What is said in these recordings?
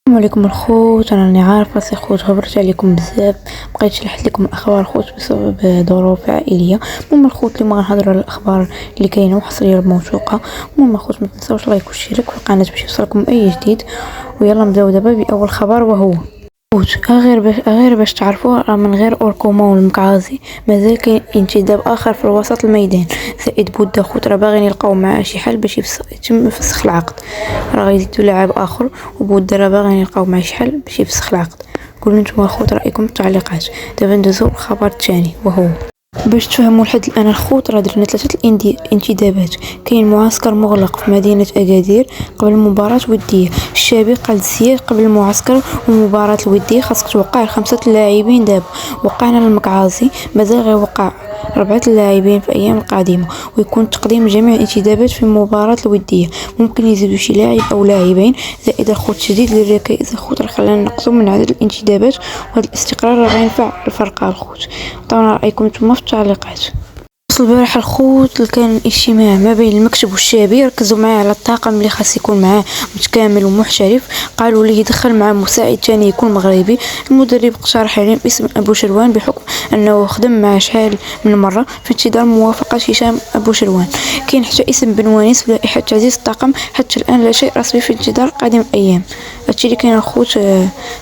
السلام عليكم الخوت. انا راني عارفه سي خوت غبرت عليكم بزاف، بقيت شلحت لكم الاخبار الخوت بسبب ظروف عائليه. المهم الخوت اليوم غنهضروا على الاخبار اللي كاينه وحصريه موثوقه. المهم الخوت ما تنساوش لايك واشتراك في القناه باش يوصلكم اي جديد. ويلا نبداو دابا باول خبر، وهو خوت غير باش تعرفوا، راه من غير اوركوما والمكعازي مازال كاين انتداب اخر في الوسط الميدان. زائد بودا خوت راه باغيين يلقاو معاه شي حل باش يتم فسخ العقد. راه غيزيدوا لاعب اخر وبودا راه باغيين يلقاو معاه شي حل باش يفسخ العقد. قولوا نتوما الخوت رايكم في التعليقات. دابا ندوزو للخبر الثاني، وهو باش تفهموا لحد الان الخوت راه درنا 3 انتدابات. كاين معسكر مغلق في مدينه اكادير قبل المباراه وديه. الشابي قال زياد قبل المعسكر والمباراه الوديه خاصك توقع 5 لاعبين. دابا وقعنا للمكعازي، مازال غيوقع 4 لاعبين في الايام القادمه، ويكون تقديم جميع الانتدابات في المباراه الوديه. ممكن يزيدوا شي لاعب او لاعبين. زائد الخوت شديد للركائز الخوت راه خلانا نقصوا من عدد الانتدابات، وهذا الاستقرار راه غينفع الفرقه الخوت. عطونا رايكم نتوما في التعليقات. البارح الخوت كان اجتماع ما بين المكتب والشابي، ركزوا معاه على الطاقم اللي خاص يكون معاه متكامل ومحترف. قالوا ليه يدخل معاه مساعد ثاني يكون مغربي. المدرب اقترح عليهم اسم ابو شروان بحكم انه خدم معاه شحال من مره في انتظار موافقه هشام ابو شروان. كاين حتى اسم بن وانيس في لائحه تعزيز الطاقم، حتى الان لا شيء رسمي في انتظار قادم الايام. هادشي اللي كاين الخوت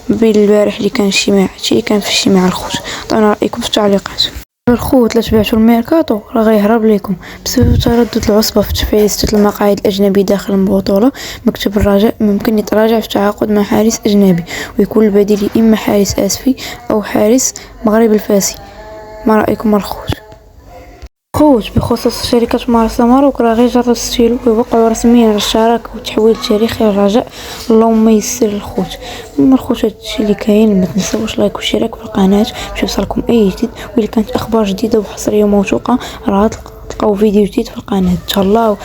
بين البارح اللي كان اجتماع، هادشي اللي كان في اجتماع الخوت. عطونا رايكم في التعليقات. الخوت لا تبعتوا الميركاتو راه غيهرب لكم بسبب تردد العصبه في تفعيل 6 المقاعد الاجنبي داخل البطوله. مكتب الرجاء ممكن يتراجع في التعاقد مع حارس اجنبي، ويكون البديل اما حارس اسفي او حارس مغرب الفاسي. ما رايكم الخوت؟ خوت بخصوص شركة مارسا ماروك راه غير جات تسجيل ويوقعوا رسميا على الشراكة والتحويل التاريخي للرجاء. اللهم يسر الخوت. اما الخوت هادشي اللي كاين، ما تنساوش لايك واشتراك في القناة باش يوصلكم اي جديد. واللي كانت اخبار جديدة وحصرية وموثوقة راه تلقاو فيديو جديد في القناة. تهلاو.